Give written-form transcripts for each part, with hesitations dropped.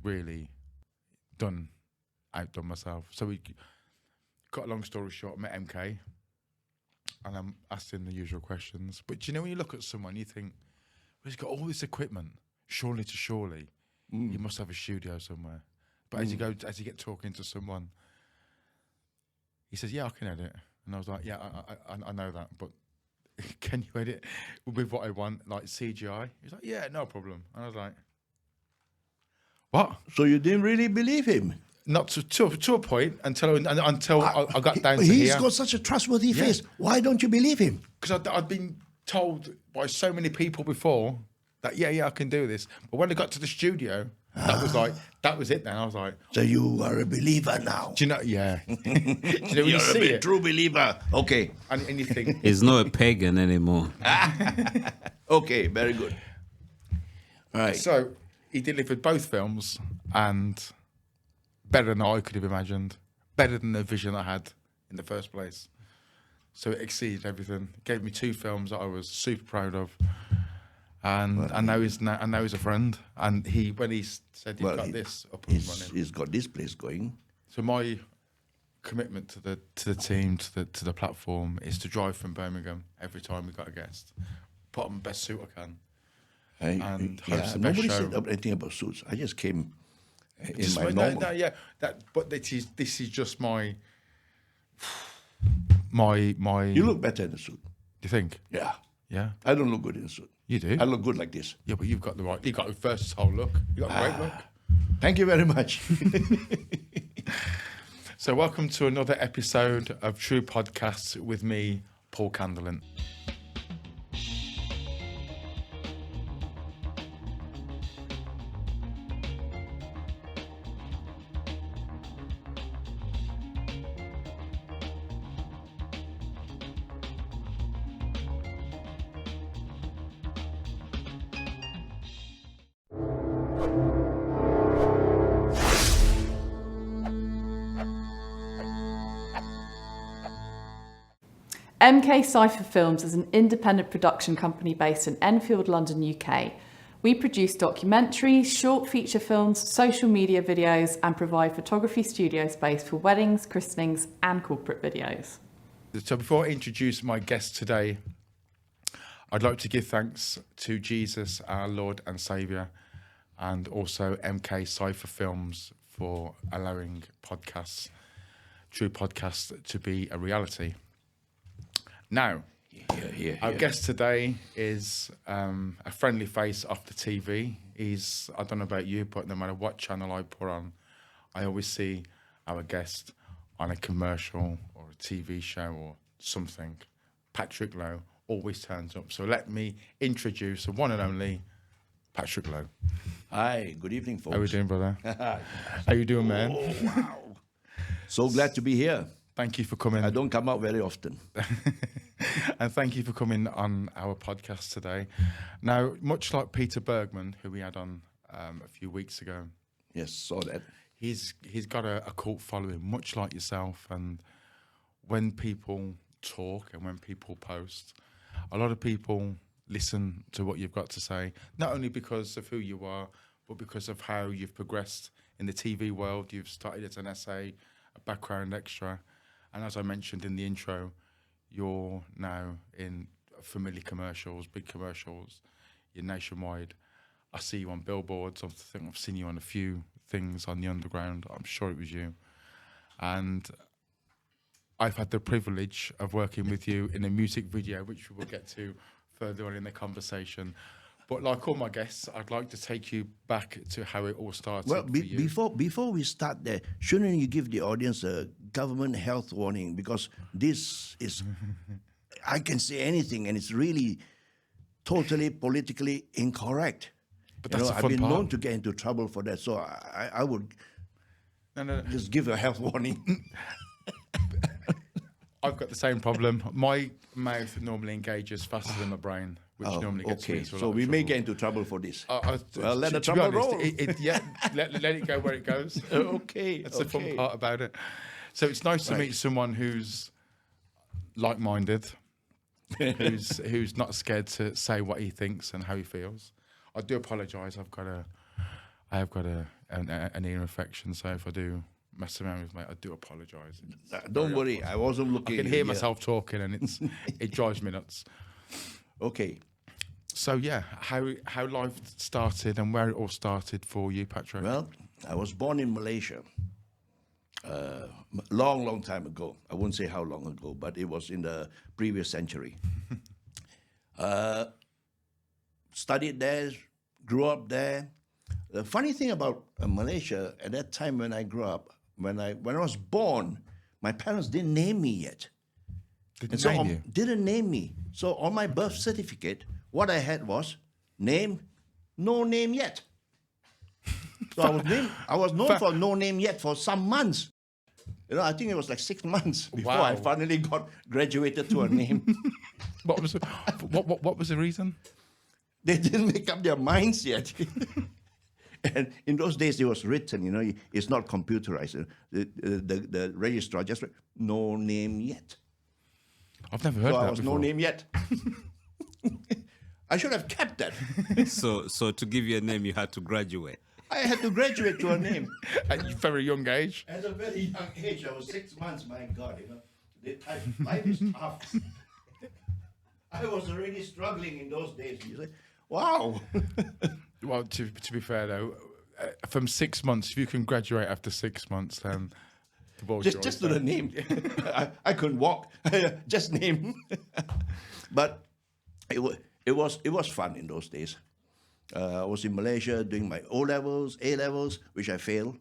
really outdone myself. So we got a long story short, met MK, and I'm asking the usual questions. But do you know when you look at someone, you think, well, he's got all this equipment. Surely he must have a studio somewhere. But as you get talking to someone, he says, "Yeah, I can edit." And I was like, "Yeah, I know that, but can you edit with what I want, like CGI?" He's like, "Yeah, no problem." And I was like, "What?" So you didn't really believe him? Not to a point until I got down to He's here. got such a trustworthy face. Why don't you believe him? Because I'd been told by so many people before that, yeah, I can do this. But when I got to the studio, that was it then. I was like... So you are a believer now. Do you know... Yeah. Do you know when you see it? True believer. Okay. And you think... He's not a pagan anymore. Okay, very good. All right. So he delivered both films and better than I could have imagined. Better than the vision I had in the first place. So it exceeded everything. It gave me 2 films that I was super proud of. And now he's a friend. And when he said he's got this up and running, he's got this place going. So my commitment to the team, to the platform, is to drive from Birmingham every time we got a guest, put on the best suit I can, and host the best nobody show. said anything about suits. I just came in my normal. But this is just my. You look better in a suit. Do you think? Yeah. Yeah. I don't look good in a suit. You do. I look good like this. Yeah, but you've got a versatile look. You got a great look. Thank you very much. So welcome to another episode of True Podcasts with me, Paul Candlin. MK Cypher Films is an independent production company based in Enfield, London, UK. We produce documentaries, short feature films, social media videos, and provide photography studio space for weddings, christenings, and corporate videos. So before I introduce my guest today, I'd like to give thanks to Jesus, our Lord and Saviour, and also MK Cypher Films for allowing podcasts, True Podcasts, to be a reality. Now, our guest today is a friendly face off the TV. I don't know about you, but no matter what channel I put on, I always see our guest on a commercial or a TV show or something. Patrick Loh always turns up. So let me introduce the one and only Patrick Loh. Hi, good evening, folks. How are you doing, brother? How you doing, man? Oh, wow. So glad to be here. Thank you for coming. I don't come out very often. And thank you for coming on our podcast today. Now, much like Peter Bergman, who we had on a few weeks ago. Yes, saw that. He's got a cult following, much like yourself. And when people talk and when people post, a lot of people listen to what you've got to say, not only because of who you are, but because of how you've progressed in the TV world. You've started as an SA, a background extra. And as I mentioned in the intro, you're now in familiar commercials, big commercials. You're nationwide. I see you on billboards. I think I've seen you on a few things on the underground. I'm sure it was you. And I've had the privilege of working with you in a music video, which we will get to further on in the conversation. But like all my guests, I'd like to take you back to how it all started. Well, before we start there, shouldn't you give the audience a government health warning? Because this is, I can say anything, and it's really totally politically incorrect. But that's I've been known to get into trouble for that, so I would just give a health warning. I've got the same problem. My mouth normally engages faster than my brain, which normally gets me into a lot so of we trouble. may get into trouble for this. Well, let the trouble roll. Let it go where it goes. Okay. That's the fun part about it. So it's nice to meet someone who's like-minded, who's not scared to say what he thinks and how he feels. I do apologise. I have got a an ear infection. So if I do mess around with mate, I do apologise. Don't worry, I wasn't I looking. can hear myself talking, and it drives me nuts. Okay. So yeah, how life started and where it all started for you, Patrick? Well, I was born in Malaysia. Long time ago. I won't say how long ago, but it was in the previous century. Studied there, grew up there. The funny thing about Malaysia at that time when I grew up, when I was born, my parents didn't name me yet. Didn't name me. So on my birth certificate, what I had was name, no name yet. So I was known for no name yet for some months. I think it was like 6 months before I finally got graduated to a name. What was the reason? They didn't make up their minds yet. And in those days, it was written, it's not computerized. The registrar just wrote, no name yet. I've never heard that I was before. no name yet. I should have kept that. So to give you a name, you had to graduate. I had to graduate to a name. At a very young age. At a very young age, I was 6 months, my God, life is tough. I was already struggling in those days. You say, wow. Well, to be fair though, from 6 months, if you can graduate after 6 months, then the ball's yours. Just to the name. I couldn't walk. Just name. But it was fun in those days. I was in Malaysia doing my O-levels, A-levels, which I failed.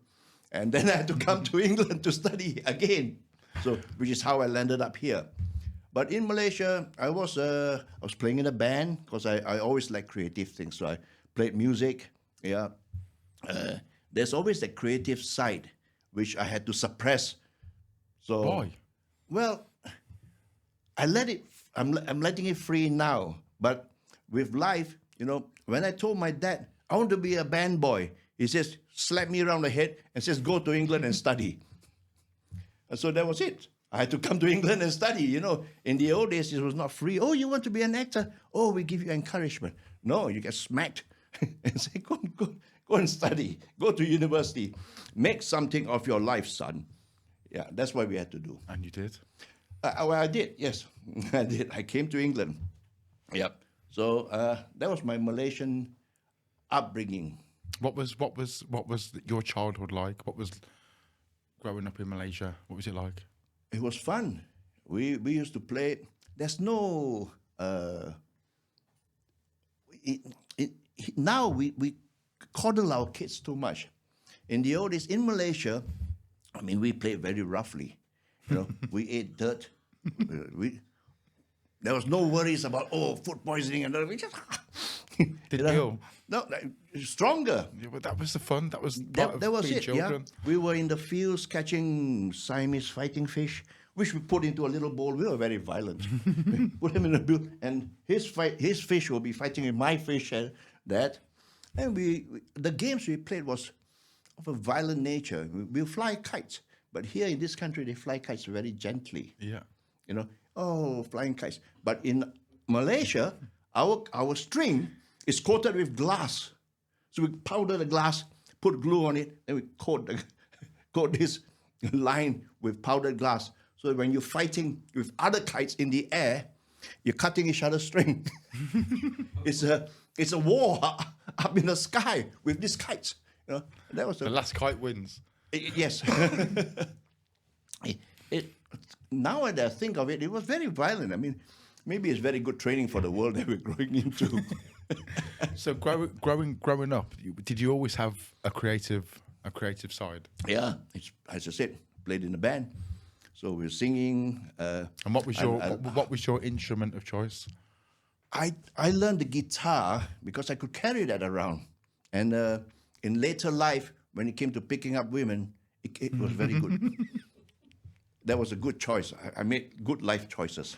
And then I had to come to England to study again. So, which is how I landed up here. But in Malaysia, I was playing in a band because I always like creative things. So I played music. Yeah. There's always that creative side, which I had to suppress. So, why? Well, I'm letting it free now. But with life, when I told my dad, I want to be a band boy, he says, slap me around the head and says, go to England and study. And so that was it. I had to come to England and study. In the old days, it was not free. Oh, you want to be an actor? Oh, we give you encouragement. No, you get smacked and say, go and study. Go to university. Make something of your life, son. Yeah, that's what we had to do. And you did? I did, yes. I did. I came to England. Yep. So that was my Malaysian upbringing. What was your childhood like? What was growing up in Malaysia? What was it like? It was fun. We used to play. There's no. Now we coddle our kids too much. In the old days, in Malaysia, we played very roughly. We ate dirt. There was no worries about food poisoning and all. We just Did you? No, stronger. Yeah, but that was the fun. That was That was being it. children. Yeah, we were in the fields catching Siamese fighting fish, which we put into a little bowl. We were very violent. Put him in a bowl, and his fish will be fighting with my fish and that. And the games we played was of a violent nature. We fly kites, but here in this country they fly kites very gently. Yeah. Flying kites. But in Malaysia, our string is coated with glass. So we powder the glass, put glue on it, and we coat this line with powdered glass. So when you're fighting with other kites in the air, you're cutting each other's string. It's a war up in the sky with these kites. That was The last kite wins. Yes. Now that I think of it, it was very violent. Maybe it's very good training for the world that we're growing into. So growing up, did you always have a creative side? Yeah, as I said, played in a band, so we were singing. And what was your instrument of choice? I learned the guitar because I could carry that around, and in later life, when it came to picking up women, it was very good. That was a good choice. I made good life choices.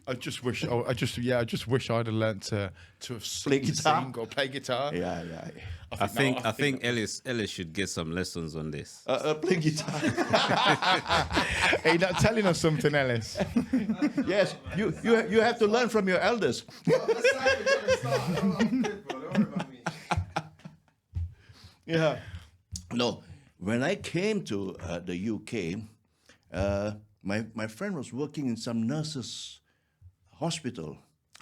I just wish I'd have learnt to have Play guitar? sing or play guitar. Yeah. I think Ellis should get some lessons on this. Play guitar. Are you not telling us something, Ellis? Yes, you have to learn from your elders. Yeah. No, when I came to the UK, my friend was working in some nurses' hospital.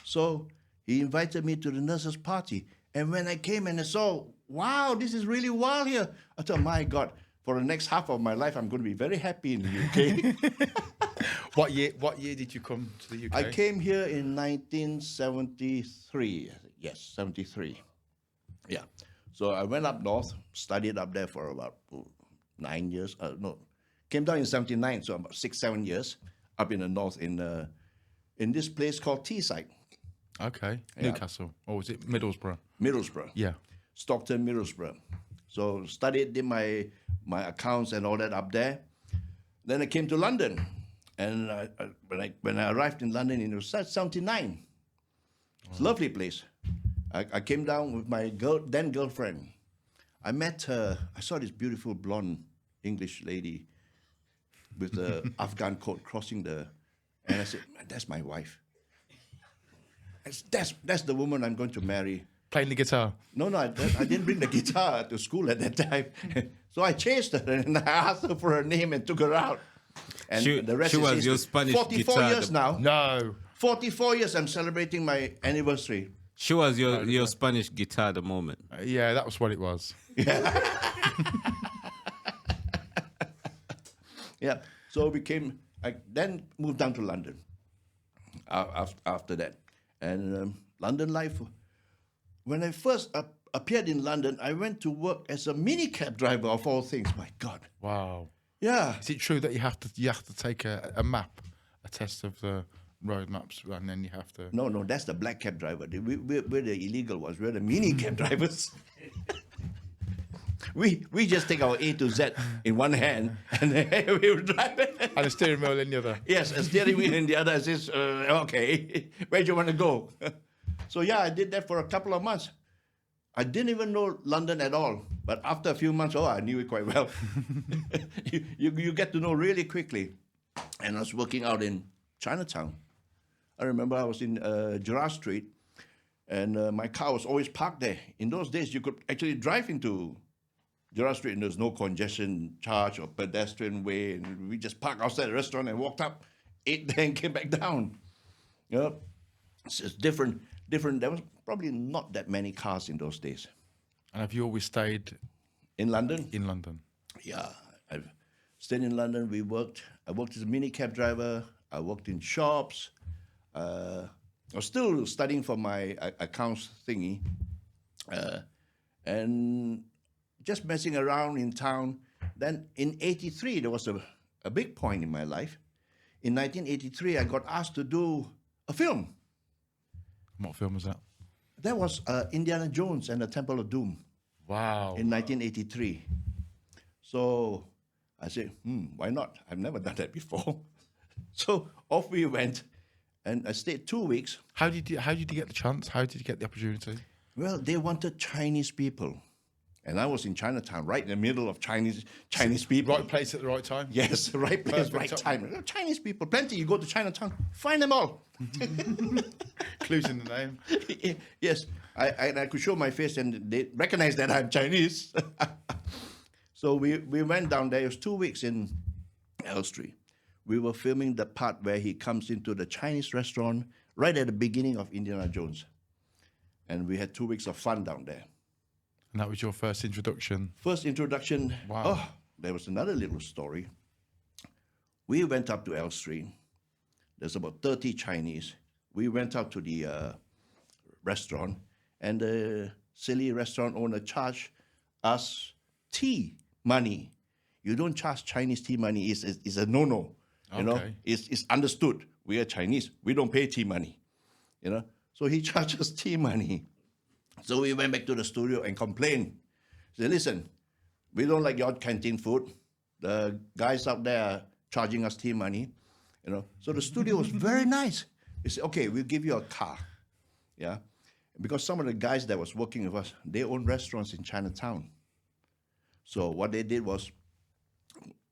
So he invited me to the nurses' party. And when I came and I saw, wow, this is really wild here, I thought, my God, for the next half of my life, I'm going to be very happy in the UK. What year did you come to the UK? I came here in 1973. Yes, 73. Yeah. So I went up north, studied up there for about 9 years. Came down in 79, so about 6-7 years up in the north in this place called Teesside. Okay. Yeah. Newcastle. Or was it Middlesbrough? Middlesbrough. Yeah. Stockton, Middlesbrough. So studied, did my accounts and all that up there. Then I came to London. And when I arrived in London, it was 79. It's a lovely place. I came down with my then girlfriend. I met her. I saw this beautiful blonde English lady with the Afghan coat crossing and I said, that's my wife. That's the woman I'm going to marry. Playing the guitar? No, I didn't bring the guitar to school at that time. So I chased her and I asked her for her name and took her out. And the rest is was your Spanish 44 guitar. years now. No. 44 years I'm celebrating my anniversary. She was your Spanish guitar at the moment. Yeah, that was what it was. Yeah. So I then moved down to London after that. And London life, when I first appeared in London, I went to work as a minicab driver of all things. My God. Wow. Yeah. Is it true that you have to take a map, a test of the road maps, and then you have to? No, that's the black cab driver. We're the illegal ones. We're the minicab drivers. We just take our A to Z in one hand and we will drive it. And a steering wheel in the other. Yes, a steering wheel in the other says, okay, where do you want to go? So yeah, I did that for a couple of months. I didn't even know London at all. But after a few months, I knew it quite well. you get to know really quickly. And I was working out in Chinatown. I remember I was in Gerrard Street, and my car was always parked there. In those days, you could actually drive into Gerrard Street, and there's no congestion charge or pedestrian way. And we just parked outside the restaurant and walked up, ate there, and came back down. You know, it's different. There was probably not that many cars in those days. And have you always stayed in London? In London. Yeah, I've stayed in London. I worked as a minicab driver. I worked in shops. I was still studying for my accounts thingy, and just messing around in town. Then in '83, there was a big point in my life. In 1983, I got asked to do a film. What film was that? That was Indiana Jones and the Temple of Doom. Wow. In 1983. So I said, why not? I've never done that before. So off we went, and I stayed 2 weeks. How did you get the chance? How did you get the opportunity? Well, they wanted Chinese people. And I was in Chinatown, right in the middle of Chinese people. Right place at the right time? Yes, right place, right time. Chinese people, plenty. You go to Chinatown, find them all. Clues in the name. Yes, I could show my face and they recognize that I'm Chinese. So we went down there. It was 2 weeks in Elstree. We were filming the part where he comes into the Chinese restaurant right at the beginning of Indiana Jones. And we had 2 weeks of fun down there. And that was your first introduction? First introduction. Wow. Oh, there was another little story. We went up to Elstree. There's about 30 Chinese. We went out to the restaurant, and the silly restaurant owner charged us tea money. You don't charge Chinese tea money. It's a no-no. You know, it's understood. We are Chinese. We don't pay tea money. You know, so he charged us tea money. So we went back to the studio and complained. Said, listen, we don't like your canteen food. The guys out there are charging us tea money. You know, so the studio was very nice. They said, okay, we'll give you a car. Yeah, because some of the guys that was working with us, they own restaurants in Chinatown. So what they did was,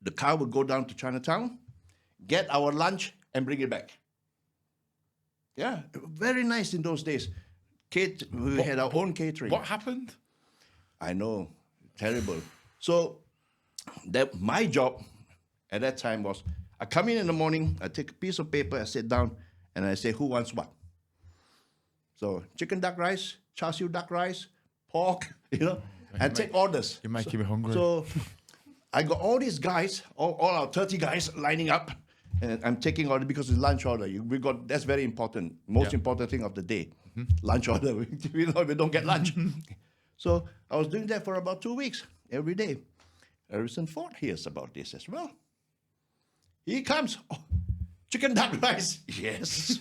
the car would go down to Chinatown, get our lunch, and bring it back. Yeah, very nice in those days. We had our own catering. What happened? I know, terrible. So that my job at that time was, I come in the morning, I take a piece of paper, I sit down, and I say, who wants what? So chicken duck rice, char siu duck rice, pork, and take orders. You're making me hungry. So I got all these guys, all our 30 guys lining up, and I'm taking order because it's lunch order. That's very important, most important thing of the day, lunch order. We don't get lunch. So I was doing that for about 2 weeks, every day. Harrison Ford hears about this as well. He comes, chicken duck rice, yes.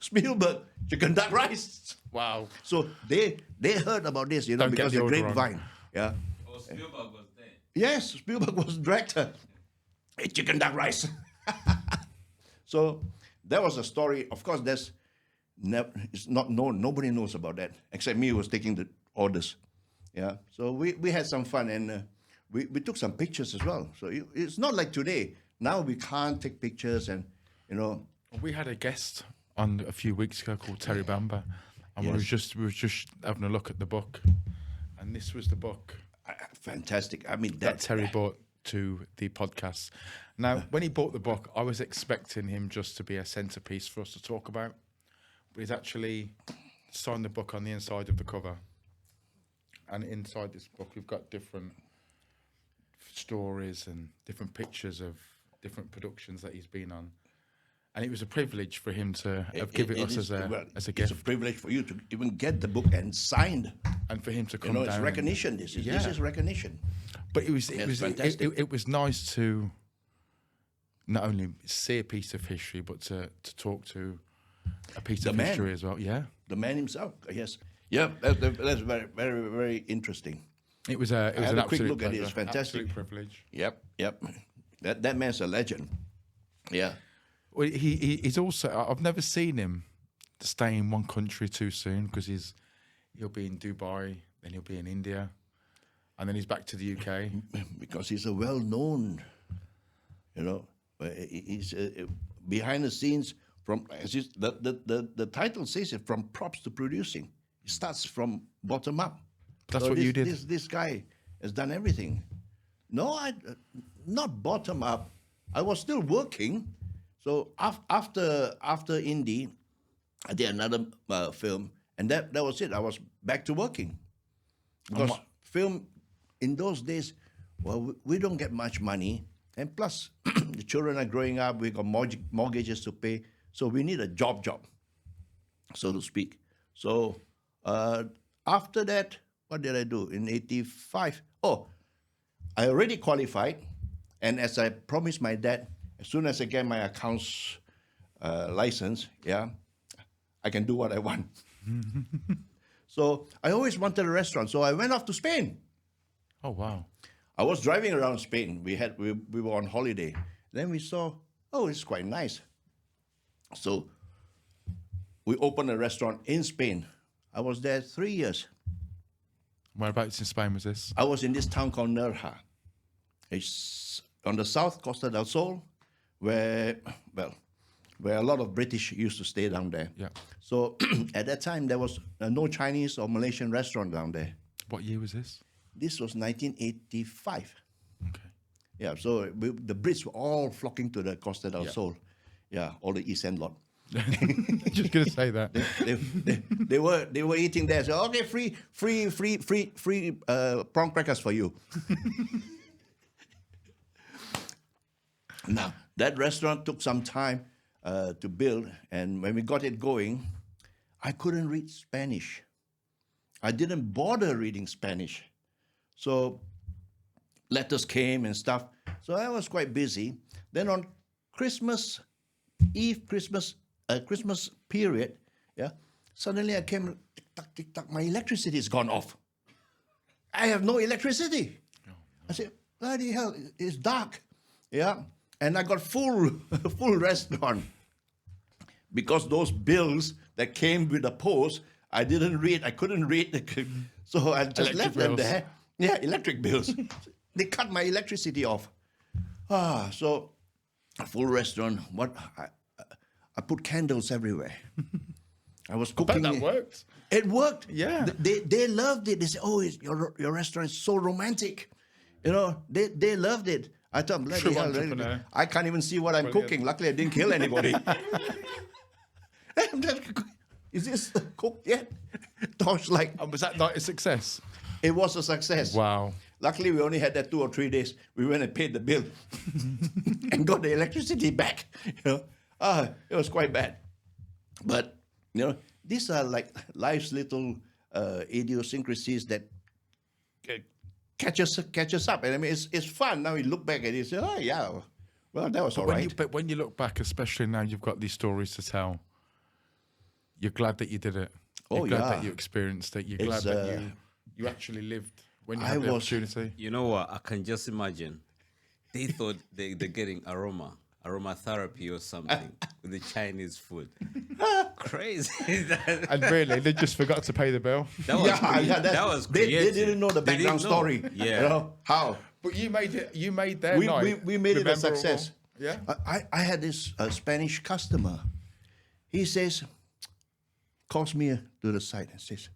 Spielberg, chicken duck rice. Wow. So they heard about this, Don't because get the the order grapevine. Yeah. Oh, Spielberg was there. Yes, Spielberg was director. Hey, chicken duck rice. So that was a story. Of course, it's not known. Nobody knows about that except me who was taking the orders. Yeah. So we had some fun, and we took some pictures as well. So it's not like today. Now we can't take pictures, and We had a guest on a few weeks ago called Terry Bamber, and we were just having a look at the book, and this was the book fantastic. I mean that Terry bought to the podcast. Now, when he bought the book, I was expecting him just to be a centerpiece for us to talk about, but he's actually signed the book on the inside of the cover. And inside this book, we've got different stories and different pictures of different productions that he's been on. And it was a privilege for him to have given us as a gift. It's a privilege for you to even get the book and signed. And for him to come down. It's recognition. This is recognition. But it was nice to not only see a piece of history, but to talk to a piece of history as well. Yeah, the man himself. Yes. Yeah, that's very, very, very interesting. It was an a quick absolute look pleasure. at it. It's fantastic. Absolute privilege. Yep. That man's a legend. Yeah. Well, he's also. I've never seen him stay in one country too soon, because he'll be in Dubai, then he'll be in India, and then he's back to the UK. Because he's a well-known, he's behind the scenes. From the title says it, from props to producing. It starts from bottom up. That's what you did. This guy has done everything. No, not bottom up. I was still working. So after Indie, I did another film, and that was it. I was back to working. Because film in those days, well, we don't get much money, and plus the children are growing up. We got mortgages to pay, so we need a job, so to speak. So after that, what did I do in '85? Oh, I already qualified, and as I promised my dad, as soon as I get my accounts license, I can do what I want. So I always wanted a restaurant, so I went off to Spain. Oh wow! I was driving around Spain. We were on holiday. Then we saw, it's quite nice. So we opened a restaurant in Spain. I was there 3 years. Whereabouts in Spain was this? I was in this town called Nerja. It's on the south Costa del Sol, where a lot of British used to stay down there. Yeah. So at that time, there was no Chinese or Malaysian restaurant down there. What year was this? This was 1985. Okay. Yeah, so the Brits were all flocking to the Costa del Sol. Yeah, all the East End lot. Just gonna say that. They were eating there. So okay, free prawn crackers for you. Now that restaurant took some time to build, and when we got it going, I couldn't read Spanish. I didn't bother reading Spanish, so letters came and stuff. So I was quite busy. Then on Christmas Eve, Christmas period, suddenly I came, tick tock, my electricity has gone off. I have no electricity. Oh, no. I said, bloody hell, it's dark. And I got full restaurant. Because those bills that came with the post, I couldn't read. So I just left them there. Yeah, electric bills. They cut my electricity off. So a full restaurant. I put candles everywhere. I was cooking. I bet that worked. It worked. Yeah. They loved it. They said, "Oh, your restaurant is so romantic." You know, they loved it. I thought, bloody True hell, entrepreneur. I can't even see what I'm cooking. Luckily, I didn't kill anybody. Is this cooked yet? Tosh, like, And was that night a success? it was a success. Wow. Luckily, we only had that 2 or 3 days. We went and paid the bill and got the electricity back. You know, it was quite bad. But you know, these are like life's little idiosyncrasies that catch us up. And I mean, it's fun. Now we look back at it and say, oh yeah, well, that was all right. But when you look back, especially now you've got these stories to tell, you're glad that you did it. You're glad that you experienced it. You're glad that you actually lived when you had the opportunity. You know what? I can just imagine. They thought they're getting aromatherapy or something with the Chinese food. Crazy. And really, they just forgot to pay the bill. That was creative. They didn't know the background story. Yeah. You know, how? But you made it. You made their We night. made it a memorable. success. Yeah. I had this Spanish customer. He says, calls me to the side and says,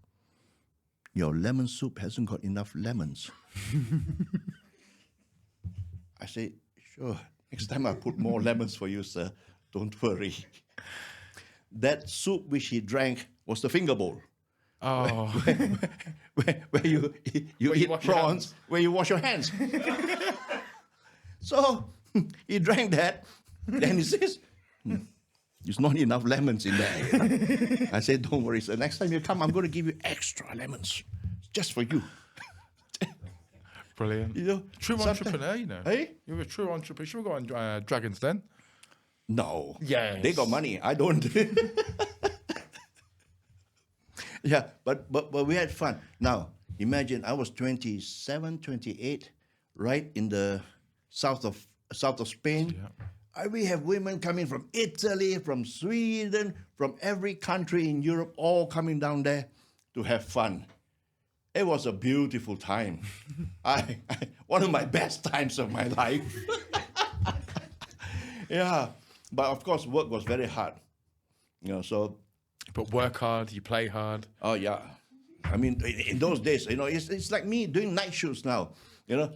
"Your lemon soup hasn't got enough lemons." I say, "Sure. Next time I'll put more lemons for you, sir. Don't worry." That soup which he drank was the finger bowl. Oh. Where you eat wash your prawns, hands. where you wash your hands. So he drank that, then he says, "There's not enough lemons in there." I said, "Don't worry, sir. Next time you come, I'm going to give you extra lemons, just for you." Brilliant. You know, True entrepreneur, you know. Hey? You're a true entrepreneur. Should we go on Dragon's Den? No. Yes. They got money. I don't. Yeah, but we had fun. Now, imagine I was 27, 28, right in the south of Spain. Yeah. We have women coming from Italy, from Sweden, from every country in Europe, all coming down there to have fun. It was a beautiful time. One of my best times of my life. Yeah, but of course, work was very hard. You know, so. But work hard, you play hard. Oh yeah, I mean, in those days, you know, it's like me doing night shoots now. You know,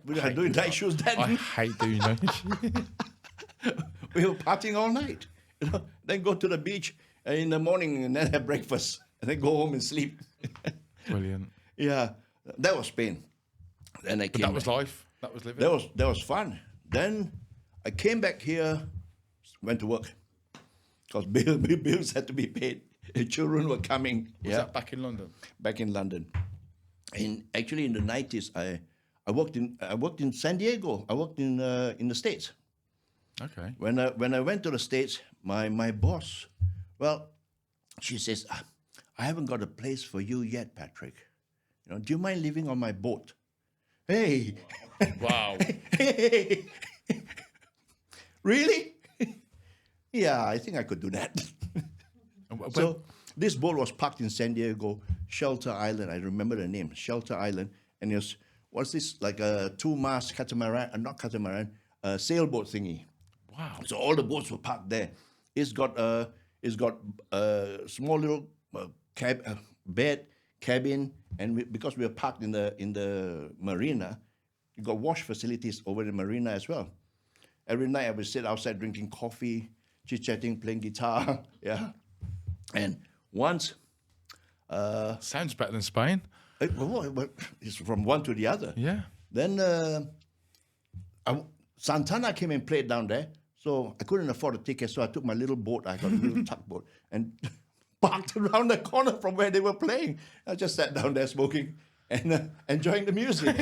we were doing night shoots then. I hate doing that. We were partying all night. You know, then go to the beach in the morning and then have breakfast and then go home and sleep. Brilliant. Yeah, that was Spain. Then I came. That was life. That was living. That was fun. Then I came back here, went to work because bills had to be paid. The children were coming. Was that back in London? Back in London. And actually, in the 90s, I worked in San Diego. I worked in the States. Okay. When I went to the States, my boss, well, she says, "I haven't got a place for you yet, Patrick. You know, do you mind living on my boat?" Hey. Wow. Hey. Really? Yeah, I think I could do that. So this boat was parked in San Diego, Shelter Island. I remember the name, Shelter Island. And it was this like a 2-mast catamaran, not catamaran, sailboat thingy. Wow. So all the boats were parked there. It's got a small little bed, cabin, and because we were parked in the marina, you got wash facilities over the marina as well. Every night I would sit outside drinking coffee, chit-chatting, playing guitar. Yeah. And once... Sounds better than Spain. It's from one to the other. Yeah. Then Santana came and played down there, so I couldn't afford a ticket, so I took my little boat, I got a little tugboat, and parked around the corner from where they were playing. I just sat down there smoking and enjoying the music.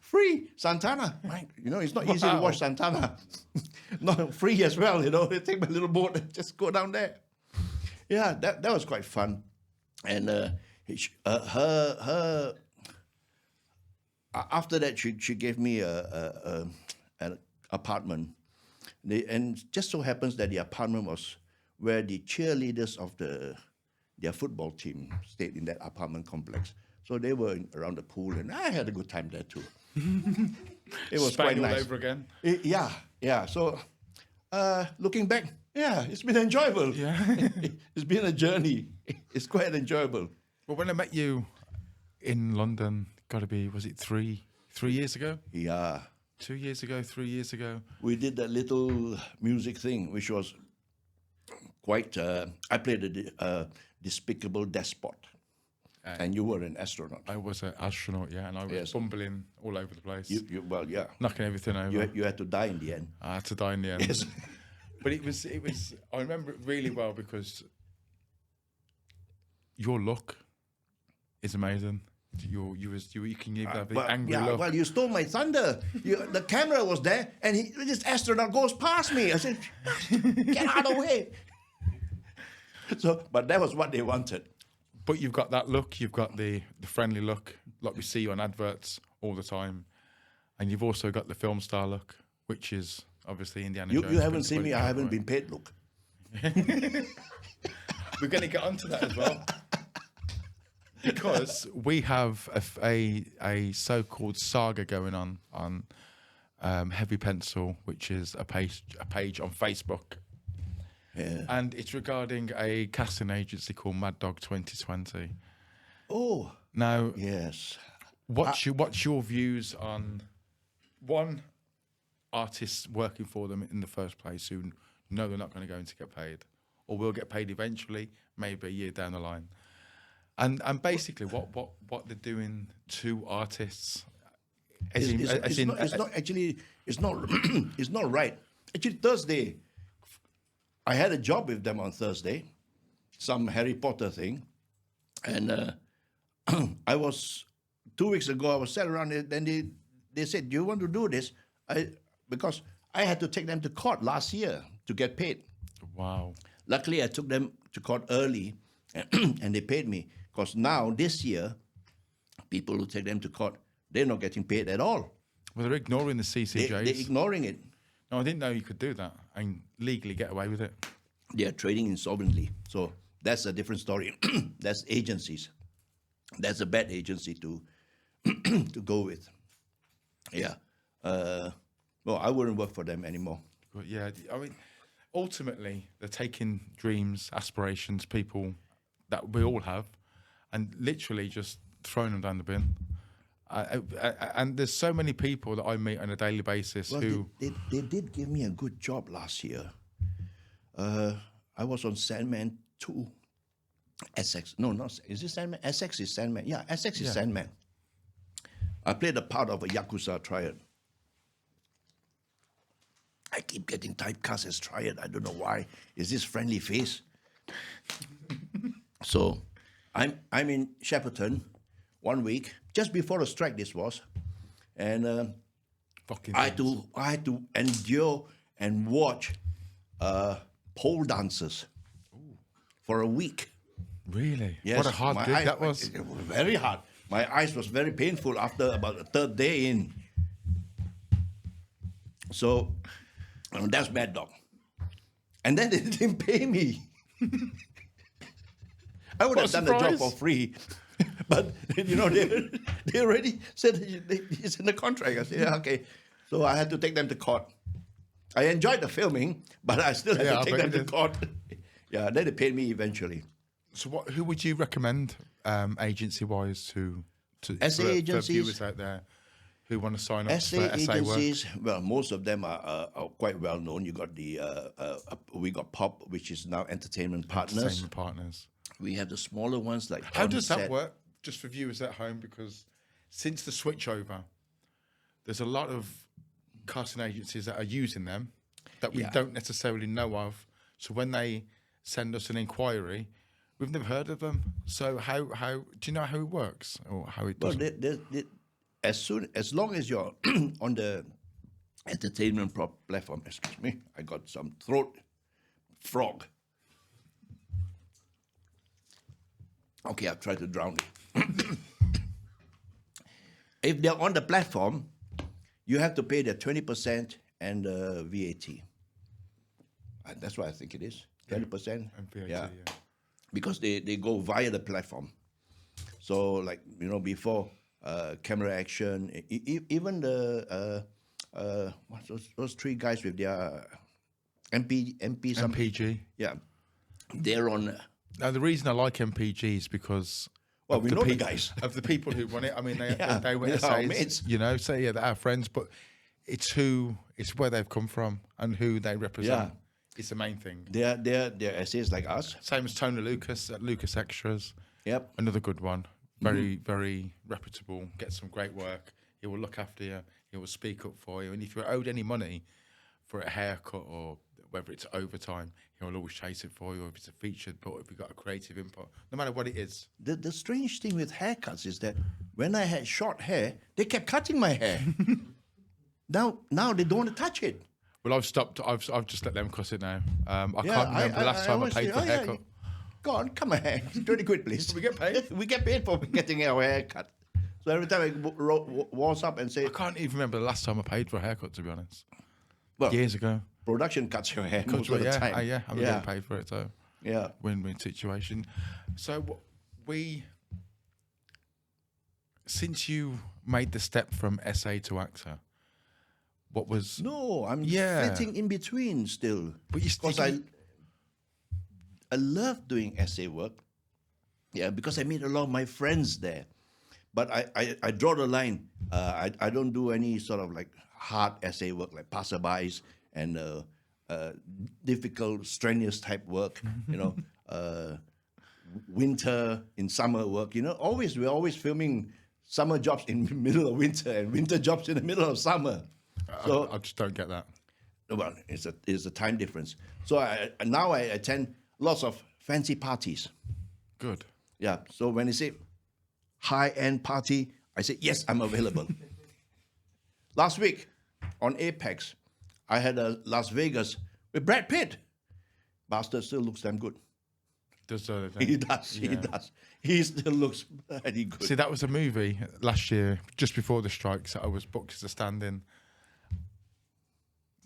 Free Santana. You know, it's not easy to watch Santana. Not free as well, you know. I take my little boat and just go down there. Yeah, that was quite fun. And her after that, she gave me an apartment. And just so happens that the apartment was where the cheerleaders of their football team stayed in that apartment complex. So they were around the pool, and I had a good time there too. It was Spain quite all nice. over again. Yeah. So looking back, Yeah, it's been enjoyable. Yeah. It's been a journey. It's quite enjoyable. Well, when I met you in London, was it 3 years ago? Yeah. 2 years ago, 3 years ago? We did that little music thing, which was quite. I played a despicable despot, and you were an astronaut. I was an astronaut, yeah, and I was bumbling all over the place. Well, yeah. Knocking everything over. You had to die in the end. I had to die in the end. Yes. But it was. I remember it really well because your look is amazing. You can even have the angry look. Well, you stole my thunder. The camera was there, and this astronaut goes past me. I said, "Get out of the way!" So, but that was what they wanted. But you've got that look. You've got the friendly look, like we see you on adverts all the time, and you've also got the film star look, which is obviously Indiana Jones. You haven't seen me. I haven't been paid. Look. We're going to get onto that as well. Because we have a so-called saga going on Heavy Pencil, which is a page on Facebook. Yeah. And it's regarding a casting agency called Mad Dog 2020. Oh. Now, Yes. what's your views on one, artists working for them in the first place who know they're not going to get paid, or will get paid eventually, maybe a year down the line, and basically what they're doing to artists? It's not right. Actually, Thursday, I had a job with them on Thursday, some Harry Potter thing, and I was 2 weeks ago. I was sat around it, and they said, "Do you want to do this?" Because I had to take them to court last year to get paid. Wow. Luckily, I took them to court early, and they paid me. Because now, this year, people who take them to court, they're not getting paid at all. Well, they're ignoring the CCJs. They're ignoring it. No, I didn't know you could do that and legally get away with it. They're trading insolvently. So that's a different story. That's agencies. That's a bad agency to to go with. Yeah. Well, I wouldn't work for them anymore. But yeah, I mean, ultimately, they're taking dreams, aspirations, people that we all have, and literally just throwing them down the bin. And there's so many people that I meet on a daily basis who... They did give me a good job last year. I was on Sandman 2. Essex. No, not... Is it Sandman? Essex is Sandman. Yeah, Essex is Sandman. I played the part of a Yakuza triad. I keep getting typecast as triad. I don't know why. Is this friendly face? So, I'm in Shepperton 1 week, just before the strike this was, and I had to endure and watch pole dancers for a week. Really? Yes, What a hard gig that was. It was very hard. My eyes was very painful after about the third day in. So, that's Mad Dog. And then they didn't pay me. I would have done the job for free. But, they already said it's in the contract. I said, yeah, okay. So I had to take them to court. I enjoyed the filming, but I still had to take them to court. Yeah, then they paid me eventually. So who would you recommend agency-wise to SA agencies, for viewers out there who want to sign up SA for SA agencies, work? well, most of them are quite well known. You got we got Pop, which is now Entertainment Partners. Entertainment Partners. We have the smaller ones like. How does that work? Just for viewers at home, because since the switchover, there's a lot of casting agencies that are using them that we don't necessarily know of. So when they send us an inquiry, we've never heard of them. So how do you know how it works or how it does? Well, as long as you're on the entertainment platform. Excuse me, I got some throat frog. Okay, I've tried to drown it. If they're on the platform, you have to pay their 20% and VAT. And that's what I think it is, 20%. And VAT, yeah. Because they go via the platform. So, like, before camera action, even the those three guys with their MP something. MPG. Yeah, they're on. Now the reason I like MPG is because Well, of we know the guys. of the people who run it. I mean, Yeah, they were they're our essays, mates. you know. So yeah, they're our friends, but it's where they've come from and who they represent. Yeah. It's the main thing. They're essays like us. Same as Tony Lucas at Lucas Extras. Yep. Another good one. Very, very reputable. Get some great work. He will look after you. He will speak up for you. And if you're owed any money for a haircut or whether it's overtime, he will always chase it for you. If it's a featured, but if you've got a creative input, no matter what it is. The strange thing with haircuts is that when I had short hair, they kept cutting my hair. now they don't want to touch it. Well, I've stopped. I've just let them cuss it now. I Yeah, can't remember the last time I always paid say, for a "Oh, yeah, haircut. Go on, come on, 20 quid, please. We get paid? We get paid for getting our hair cut. So every time I walls up and say, I can't even remember the last time I paid for a haircut, to be honest. well, Years ago. production cuts your hair most of the yeah, time. I'm getting paid for it, so Yeah. win-win situation. So since you made the step from essay to actor, what was? No, I'm Yeah. flitting in between still. But you because still- I love doing essay work. Yeah, because I meet a lot of my friends there. But I draw the line. I don't do any sort of like hard essay work like Passerbys and difficult, strenuous type work. You know, winter in summer work. You know, we're always filming summer jobs in the middle of winter and winter jobs in the middle of summer. So I just don't get that. well, it's a time difference. So now I attend lots of fancy parties. Good. Yeah. So when they say high-end party, I say, yes, I'm available. Last week on Apex, I had a Las Vegas with Brad Pitt. Bastard still looks damn good. He does. He does. He still looks pretty good. See, that was a movie last year, just before the strikes, that I was booked as a stand-in.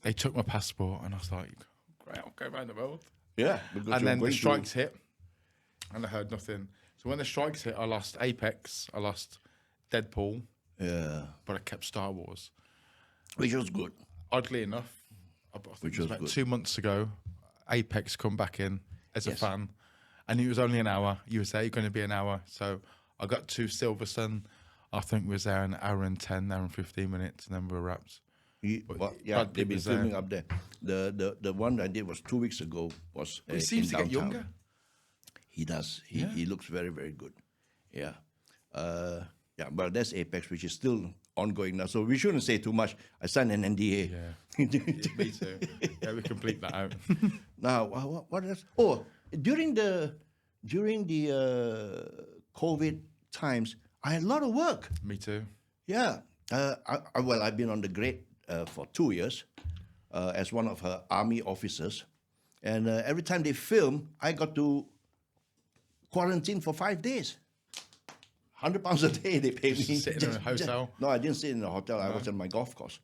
They took my passport, and I was like, great, I'll go around the world. Yeah. because And you're then the going to- strikes hit, and I heard nothing. So when the strikes hit, I lost Apex, I lost Deadpool, Yeah. but I kept Star Wars. Which was good. Oddly enough, I think Which it was was about good. 2 months ago, Apex come back in as a Yes. fan, and it was only an hour. You were there, you're going to be an hour. So I got to Silverstone. I think we was there an hour and 10, hour and 15 minutes, and then we were wrapped. Yeah, Brad they've Pitt been was there. filming up there. The one I did was 2 weeks ago. Was He seems to in get downtown. younger. He does. He looks very, very good. Yeah. Yeah, but that's Apex, which is still ongoing now. So we shouldn't say too much. I signed an NDA. Yeah. Me too. Yeah, we complete that out. Now, what else? Oh, during the COVID times, I had a lot of work. Me too. Yeah. I've been on the grade for 2 years as one of her army officers. And every time they film, I got to quarantine for 5 days. £100 a day they pay me. Sitting in a hotel? No, I didn't sit in a hotel. I was on my golf course.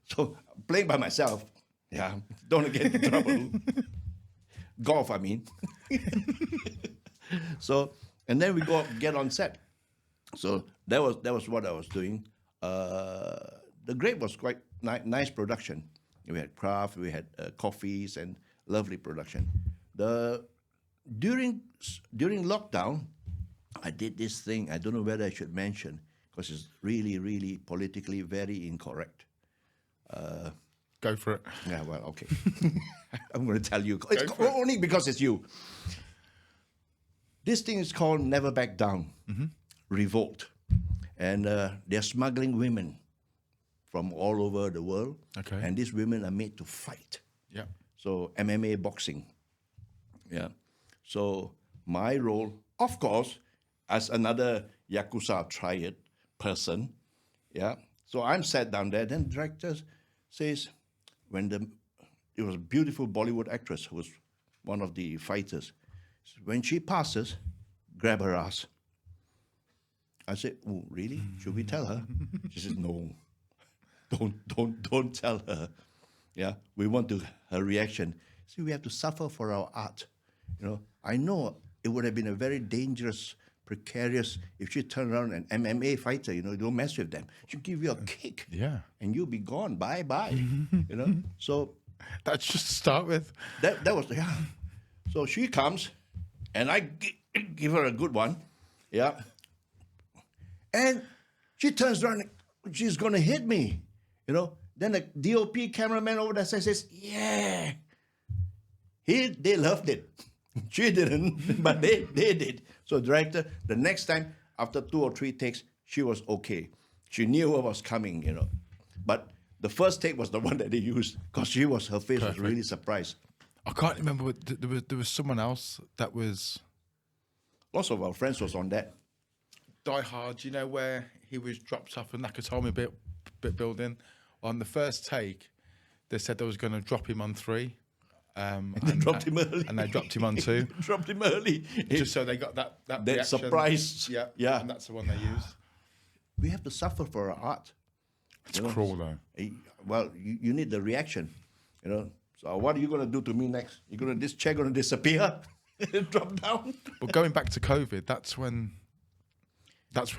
So playing by myself. Yeah, don't get into trouble. Golf, I mean. So, and then we get on set. So that was what I was doing. The grade was quite nice production. We had craft, we had coffees, and lovely production. During lockdown, I did this thing. I don't know whether I should mention because it's really, really politically very incorrect. Go for it. Yeah, well, okay. I'm going to tell you. It's only because it's you. This thing is called Never Back Down, Revolt. And they're smuggling women from all over the world. Okay. And these women are made to fight. Yeah. So MMA boxing. Yeah. So my role, of course, as another Yakuza triad person, yeah. So I'm sat down there. Then the director says, it was a beautiful Bollywood actress who was one of the fighters. When she passes, grab her ass. I said, oh, really? Should we tell her? She says, no, don't tell her. Yeah, we want her reaction. See, we have to suffer for our art. You know, I know it would have been a very dangerous, precarious, if she turned around an MMA fighter, you know, don't mess with them. She'll give you a kick. Yeah. And you'll be gone. Bye-bye. You know? So That's just to start with. That was, yeah. So she comes, and I give her a good one, yeah. And she turns around, she's going to hit me, you know. Then the DOP cameraman over there says, yeah. They loved it. She didn't, but they did. So director, the next time, after 2 or 3 takes, she was okay. She knew what was coming, you know. But the first take was the one that they used, because her face was really surprised. I can't remember. There was someone else that was Lots of our friends was on that. Die Hard. You know where he was dropped off a Nakatomi bit building. On the first take, they said they was going to drop him on 3. And they dropped him early. And they dropped him on 2. Dropped him early. Just so they got that reaction. surprise. Yeah. Yeah. And that's the one they used. We have to suffer for our art. It's cruel though. Well, you need the reaction, you know. So what are you going to do to me next? This chair going to disappear? Drop down? But going back to COVID, that's when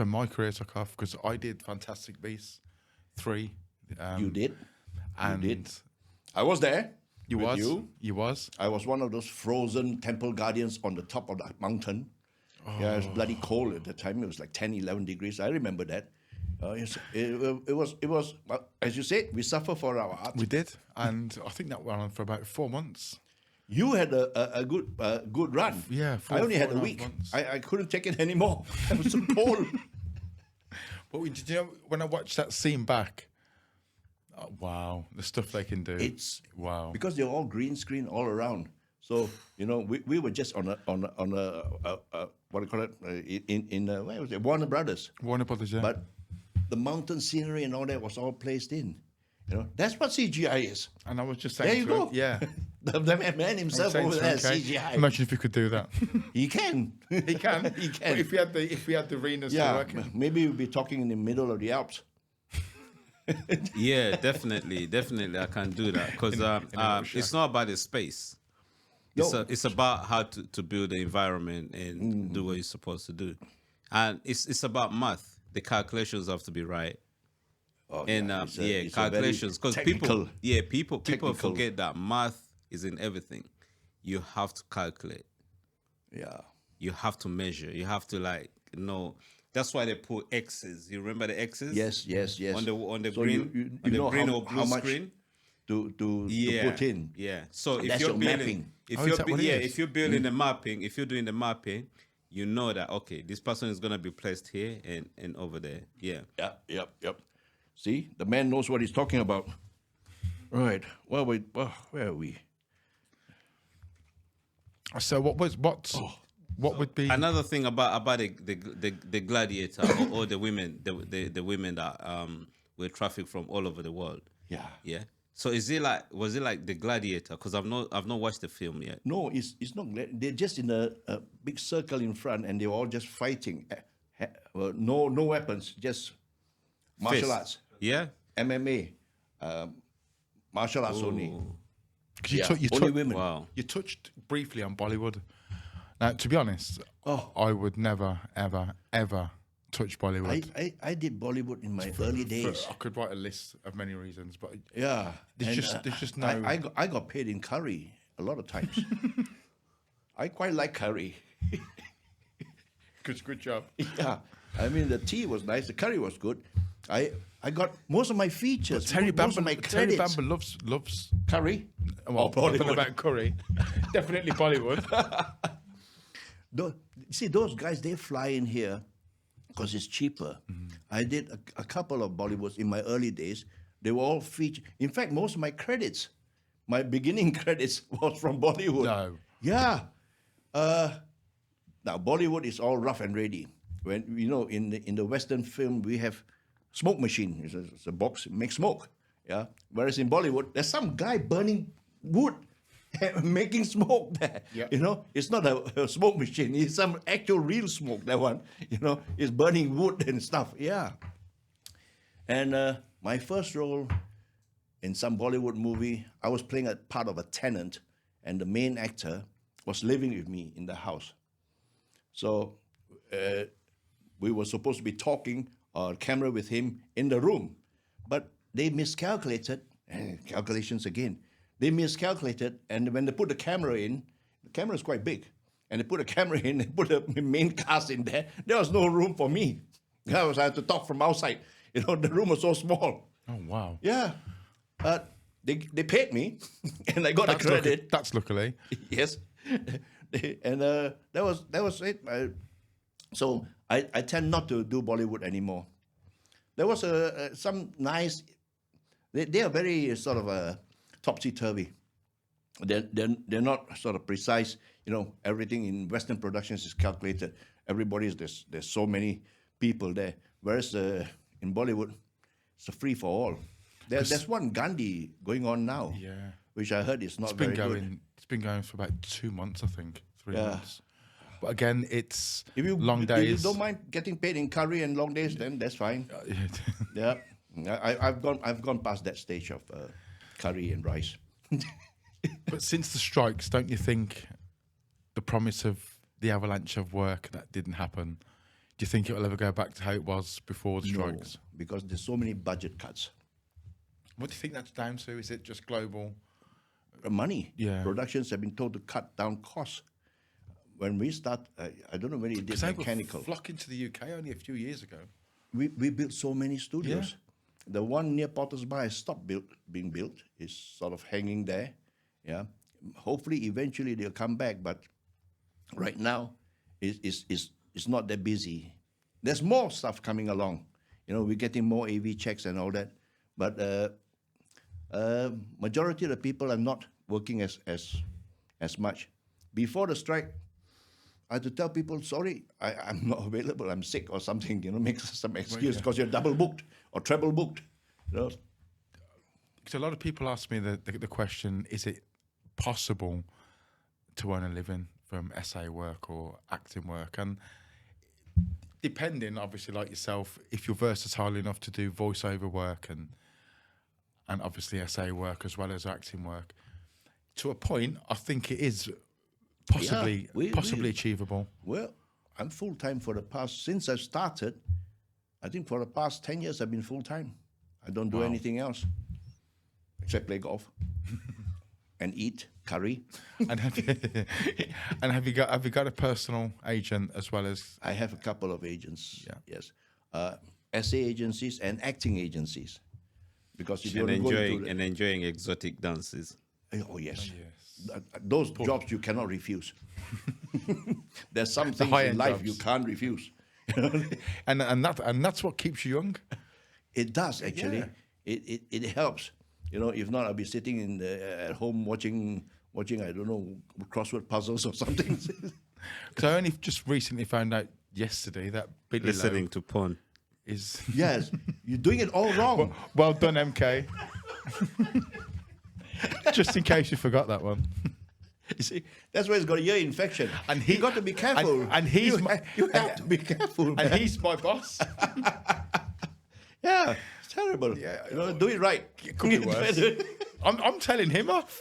my career took off, because I did Fantastic Beasts 3. You did. And you did. I was there. You with was. You was. I was one of those frozen temple guardians on the top of that mountain. Yeah, it was bloody cold at the time. It was like 10, 11 degrees. I remember that. It was, well, as you said, we suffer for our art. We did. And I think that went on for about 4 months. You had a good run. Yeah, I only had a 4.5 week. months. I couldn't take it anymore. I was so cold. But did you know, when I watched that scene back, wow, the stuff they can do. It's wow. Because they're all green screen all around. So you know, we were just on a what do you call it in where was it, Warner Brothers. Warner Brothers, yeah. But the mountain scenery and all that was all placed in. You know, that's what CGI is. And I was just saying, There you go. Yeah. The man himself over there, CGI. Imagine if you could do that. He can. He can. He can. But if we had the arenas to Yeah, work in. maybe we'll be talking in the middle of the Alps. Yeah, definitely I can do that, because it's not about the space. No. It's about how to build the environment and do what you're supposed to do, and it's about math. The calculations have to be right. Oh, And it's a calculations, very because people technical. forget that math is in everything. You have to calculate. Yeah. You have to measure. You have to know. That's why they put X's. You remember the X's? Yes. On the So green, you know green how or blue much screen. to put in. Yeah. So if That's you're your building, mapping. Is that what it is? if you're building the mapping, if you're doing the mapping, you know that okay, this person is gonna be placed here and over there. Yeah. Yep. See, the man knows what he's talking about. Right. Well, where are we? So what would be Another thing about the gladiator or the women, the women that were trafficked from all over the world. Yeah. Yeah. So was it like the gladiator? Because I've not watched the film yet. No, it's not. They're just in a big circle in front, and they're all just fighting. No weapons, just martial Fist. arts. Yeah. MMA, martial arts only. Ooh. 'cause you Yeah, took- you only took- women. Wow. You touched briefly on Bollywood. Now, to be honest, Oh. I would never, ever, ever touch Bollywood. I did Bollywood in my early days. I could write a list of many reasons, but Yeah, There's and, just no- I got paid in curry a lot of times. I quite like curry. good job. Yeah, I mean the tea was nice, the curry was good. I got most of my features, Terry most of my Bamber, Terry credits. Bamber loves. Curry. Well, Oh, I don't know Bollywood. about curry. Definitely Bollywood. See, those guys, they fly in here because it's cheaper. Mm-hmm. I did a couple of Bollywoods in my early days. They were all featured. In fact, most of my credits, my beginning credits was from Bollywood. No. Yeah. Now, Bollywood is all rough and ready. When, you know, in the Western film, we have smoke machine. It's a box, it makes smoke. Yeah. Whereas in Bollywood, there's some guy burning wood, making smoke there. Yeah. You know, it's not a smoke machine. It's some actual real smoke. That one, you know, it's burning wood and stuff. Yeah. And my first role in some Bollywood movie, I was playing a part of a tenant, and the main actor was living with me in the house. So we were supposed to be talking on camera with him in the room, but they miscalculated, calculations again. they miscalculated, and when they put the camera in, the camera is quite big, and they put a camera in, and put the main cast in there. There was no room for me. I had to talk from outside. You know, the room was so small. Oh wow. Yeah, they paid me, and I got a credit. That's luckily. Yes, and that was it. So I tend not to do Bollywood anymore. There was some nice. They are very sort of topsy turvy. They're not sort of precise. You know, everything in Western productions is calculated. There's so many people there. Whereas in Bollywood, it's a free for all. There's one Gandhi going on now. Yeah. Which I heard is not very good. It's been going for about 2 months, I think, 3 months. But again, it's if you, long days. If you don't mind getting paid in curry and long days, then that's fine. Yeah, I've gone past that stage of curry and rice. But since the strikes, don't you think the promise of the avalanche of work that didn't happen, do you think it will ever go back to how it was before the strikes? No, because there's so many budget cuts. What do you think that's down to? Is it just global? Money. Yeah. Productions have been told to cut down costs. When we start, I don't know when it did mechanical. They were flocking to the UK only a few years ago. We built so many studios. Yeah. The one near Potter's Bar has stopped being built. It's sort of hanging there. Yeah. Hopefully, eventually they'll come back. But right now, it's not that busy. There's more stuff coming along. You know, we're getting more AV checks and all that. But majority of the people are not working as much. Before the strike, I had to tell people, sorry, I'm not available, I'm sick or something, you know, make some excuse because you're double booked or treble booked. You know? So a lot of people ask me the question, is it possible to earn a living from essay work or acting work? And depending, obviously, like yourself, if you're versatile enough to do voiceover work and obviously essay work as well as acting work, to a point, I think it is possibly achievable. Well, I'm full-time since I've started, I think for the past 10 years I've been full-time. I don't do anything else except play golf and eat curry. And have you got a personal agent as well as? I have a couple of agents. Yeah. Yes, essay agencies and acting agencies. Because if you're enjoying exotic dances. Oh yes. Those jobs you cannot refuse. There's some things in life you can't refuse. and that's what keeps you young. It does actually. Yeah. It helps. You know, if not, I'll be sitting at home watching I don't know, crossword puzzles or something. Because I only just recently found out yesterday that Billy listening Loh to porn is yes, you're doing it all wrong. Well done, MK. Just in case you forgot that one. You see, that's why he's got a ear infection. And you got to be careful. And you have to be careful. And he's my boss. Yeah, it's terrible. Yeah, you know, do it right. It could be worse. I'm telling him off.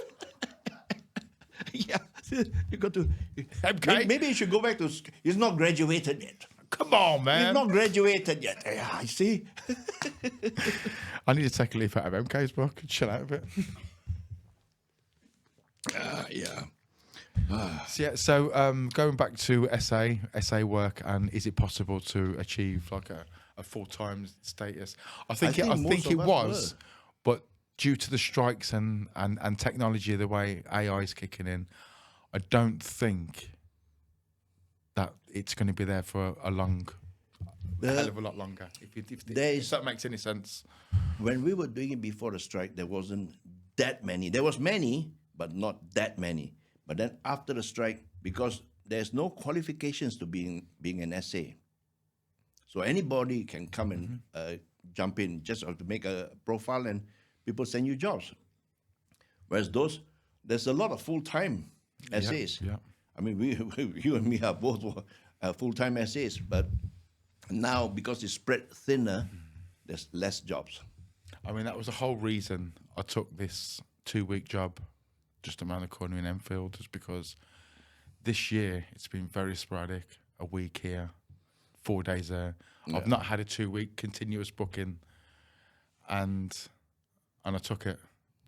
Yeah, you got to. MK. Maybe you should go back to. He's not graduated yet. Come on, man. He's not graduated yet. Yeah, I see. I need to take a leaf out of MK's book and chill out a bit. So going back to essay work, and is it possible to achieve like a full-time status? I think it was, but due to the strikes and technology, the way AI is kicking in, I don't think that it's going to be there for a hell of a lot longer. If that makes any sense. When we were doing it before the strike, there wasn't that many. There was many, but not that many. But then after the strike, because there's no qualifications to being an SA, so anybody can come and jump in just to make a profile, and people send you jobs. Whereas there's a lot of full-time SAs. Yeah. I mean, you and me are both full-time SAs, but now because it's spread thinner, there's less jobs. I mean, that was the whole reason I took this 2-week job just around the corner in Enfield, is because this year it's been very sporadic. A week here, 4 days there. Yeah. I've not had a 2-week continuous booking, and I took it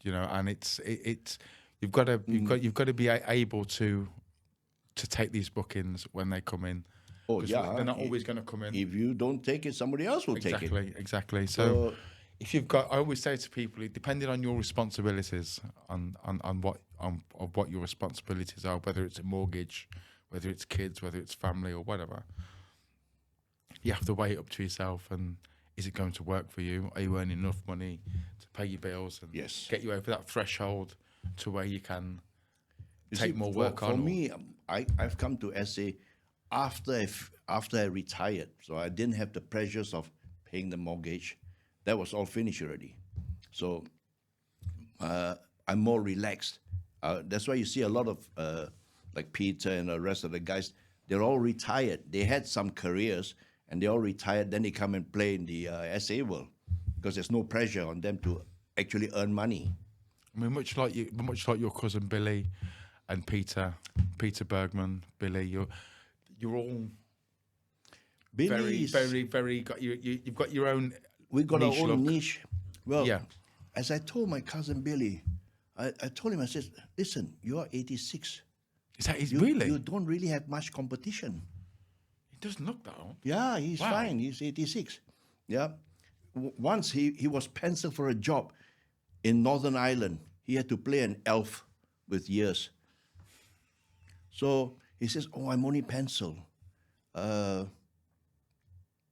you know, and it's you've got to be able to take these bookings when they come in. Oh 'Cause yeah, they're not always going to come in. If you don't take it, somebody else will take it. Exactly. So if you've got, I always say to people, depending on your responsibilities, on what your responsibilities are, whether it's a mortgage, whether it's kids, whether it's family or whatever, you have to weigh it up to yourself. And is it going to work for you? Are you earning enough money to pay your bills and Yes. get you over that threshold to where you can You take see, more work on? For me, I've come to SA after I retired, so I didn't have the pressures of paying the mortgage. That was all finished already. So I'm more relaxed. That's why you see a lot of like Peter and the rest of the guys. They're all retired. They had some careers, and they all retired. Then they come and play in the SA world because there's no pressure on them to actually earn money. I mean, much like your cousin Billy and Peter Bergman, Billy, you're all Billy very. You've got your own. We got our own look. niche. Well, Yeah. as I told my cousin Billy, I told him, I said, listen, you're 86. Is that You, really? you don't really have much competition. It doesn't look that old. Yeah, he's Wow. fine. He's 86. Yeah. Once he was penciled for a job in Northern Ireland. He had to play an elf with ears. So he says, oh, I'm only pencil. Do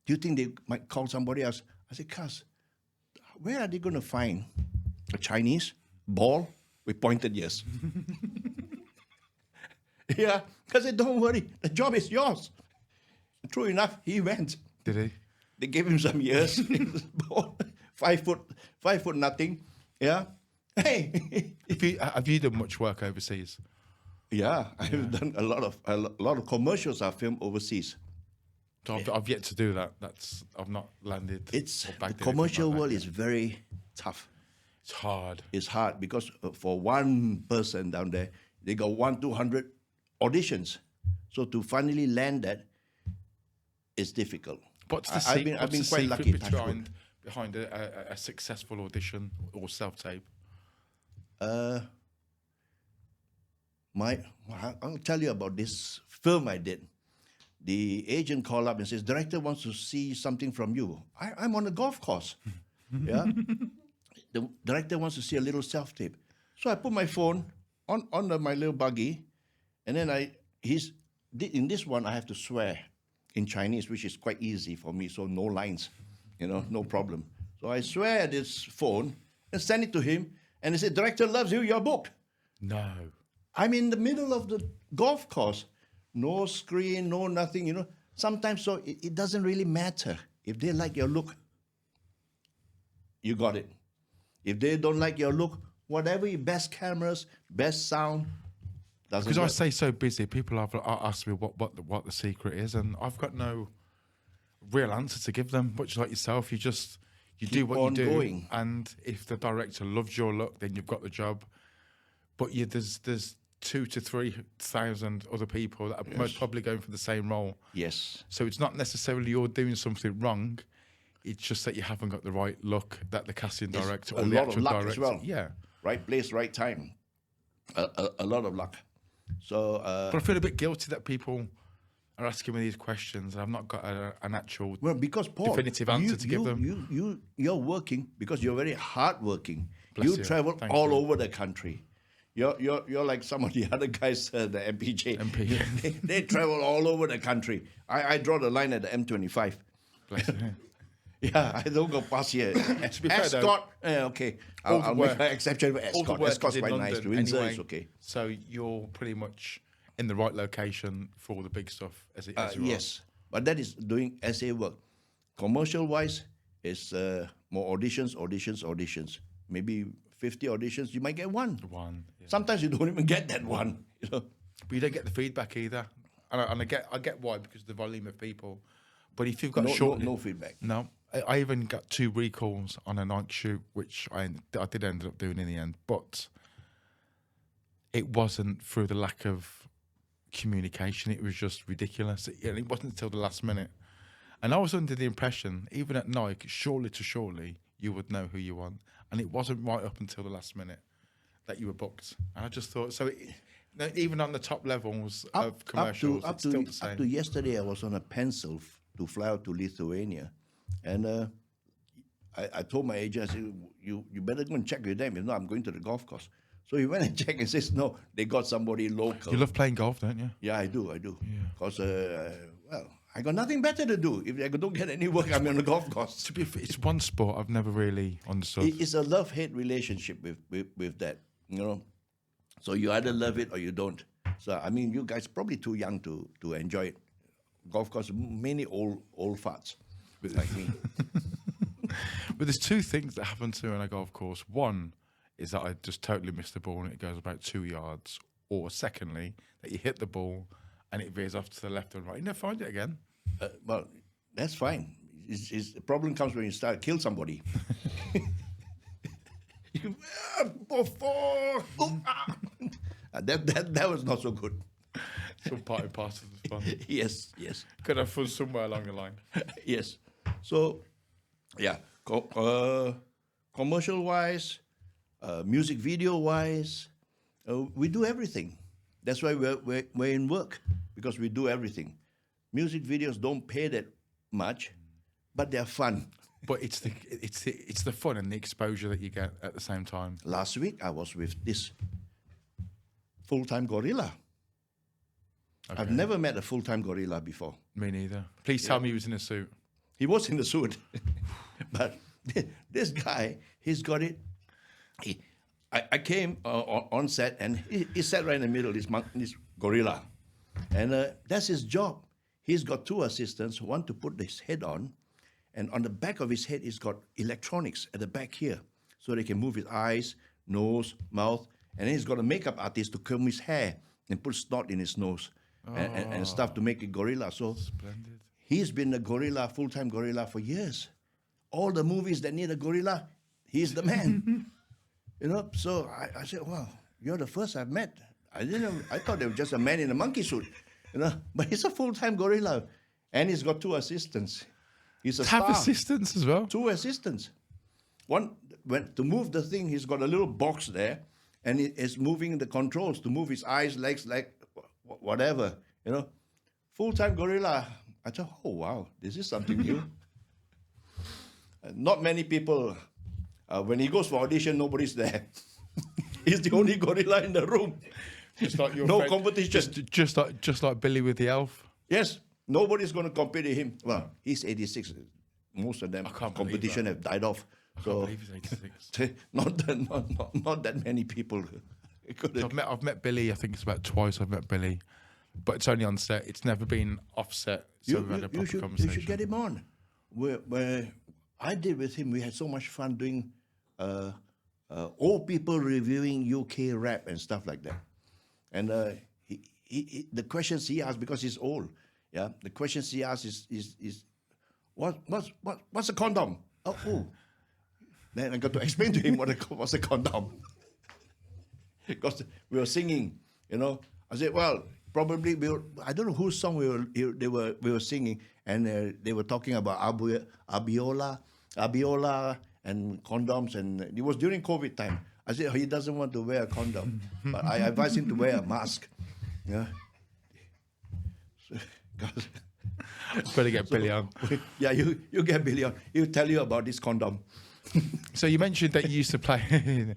you think they might call somebody else? I said, Cuz, where are they going to find a Chinese ball with pointed ears? Yeah, because they don't worry, the job is yours. True enough, he went. Did he? They gave him some years. 5 foot nothing. Yeah. Hey. Have you done much work overseas? Yeah, I've done a lot of commercials are filmed overseas. So I've yet to do that. I've not landed. It's or the bagged commercial anything like world that is very tough. It's hard. It's hard because for one person down there, they got 100-200 auditions. So to finally land that is difficult. What's the I've been what's the quite secret lucky. touch wood. behind a successful audition or self-tape? I'll tell you about this film I did. The agent called up and says, director wants to see something from you. I'm on a golf course. Yeah. The director wants to see a little self-tape. So I put my phone on my little buggy, and then in this one I have to swear in Chinese, which is quite easy for me, so no lines, no problem. So I swear at this phone and send it to him, and he said, director loves you, you're booked. No. I'm in the middle of the golf course. No screen, no nothing, Sometimes so it doesn't really matter. If they like your look, you got it. If they don't like your look, whatever your best cameras, best sound, doesn't Because I work. stay so busy, people have asked me what the secret is, and I've got no real answer to give them. Much like yourself, you do what on you do, going. and if the director loves your look, then you've got the job. But there's 2,000 to 3,000 other people that are most probably going for the same role. Yes. So it's not necessarily you're doing something wrong. It's just that you haven't got the right look that the casting director a or the lot of actual luck director. as well. Yeah. Right place, right time. A lot of luck. So But I feel a bit guilty that people are asking me these questions and I've not got an actual because Paul, definitive answer to give them. You're working because you're very hardworking. Bless you. Travel Thank all you. over the country. You're like some of the other guys, the MPJ. They travel all over the country. I draw the line at the M25. Bless you. Yeah, I don't go past here. To be fair, though, Escort, okay. all the I'll make work- an exception for All the Escort. work Escort's is in quite London nice. Windsor anyway, is okay. So you're pretty much in the right location for all the big stuff as you are. Yes, but that is doing SA work. Commercial-wise, it's more auditions. Maybe 50 auditions, you might get one. One. Yeah. Sometimes you don't even get that one. But you don't get the feedback either. And I get why, because of the volume of people. But if you've got No feedback. No. I even got 2 recalls on a night shoot, which I did end up doing in the end. But it wasn't through the lack of communication. It was just ridiculous. It wasn't until the last minute. And I was under the impression, even at night, surely you would know who you want. And it wasn't right up until the last minute that you were booked. And I just thought, so even on the top levels of commercials, it's still the same. Up to yesterday, I was on a pencil to fly out to Lithuania. And I told my agent, I said, you better go and check with them. If not, I'm going to the golf course. So he went and checked and says, no, they got somebody local. You love playing golf, don't you? Yeah, I do. Because, well, I got nothing better to do. If I don't get any work, I'm on the golf course. To be fair, it's one sport I've never really understood. It's a love-hate relationship with that, you know. So you either love it or you don't. So, I mean, you guys probably too young to enjoy it. Golf course, many old farts like me. But there's two things that happen to me on a golf course. One is that I just totally miss the ball and it goes about 2 yards. Or secondly, that you hit the ball and it veers off to the left and right. You never find it again. Well, that's fine. The problem comes when you start kill somebody. That was not so good. It's all part and parcel of the fun. Yes. Could have fun somewhere along the line. Yes. So, yeah, commercial-wise, music video-wise, we do everything. That's why we're in work, because we do everything. Music videos don't pay that much, but they're fun. But it's the fun and the exposure that you get at the same time. Last week, I was with this full-time gorilla. Okay. I've never met a full-time gorilla before. Me neither. Please tell me he was in a suit. He was in the suit. But this guy, he's got it. I came on set, and he sat right in the middle, this gorilla. And that's his job. He's got two assistants, one to put his head on, and on the back of his head, he's got electronics at the back here, so they can move his eyes, nose, mouth, and then he's got a makeup artist to comb his hair and put snot in his nose and stuff to make it gorilla. So Splendid. He's been a gorilla, full-time gorilla for years. All the movies that need a gorilla, he's the man. You know, so I said, wow, you're the first I've met. I thought they were just a man in a monkey suit, you know, but he's a full-time gorilla. And he's got two assistants. He's a star. Assistants as well? Two assistants. One, to move the thing, he's got a little box there, and he is moving the controls to move his eyes, legs, like whatever, you know. Full-time gorilla. I thought, oh, wow, this is something new. Not many people, when he goes for audition, nobody's there. He's the only gorilla in the room. Just like your no friend, competition. Just like Billy with the elf. Yes, nobody's going to compete with him. Well, he's 86. Most of them competition have died off. So I can't believe he's 86. not that many people. I've met Billy. I think it's about twice I've met Billy, but it's only on set. It's never been off set. So we've had a proper conversation. You should get him on. Where I did with him, we had so much fun doing old people reviewing UK rap and stuff like that. And the questions he asked, because he's old, yeah, the questions he asked is what's a condom? Oh. Then I got to explain to him what's a condom. Because we were singing, you know. I said, well, probably I don't know whose song we were singing, and they were talking about abiola, and condoms, and it was during COVID time. I said, he doesn't want to wear a condom, but I advised him to wear a mask. Yeah. Better get Billy on. Yeah, you get Billy on. He'll tell you about this condom. So you mentioned that you used to play.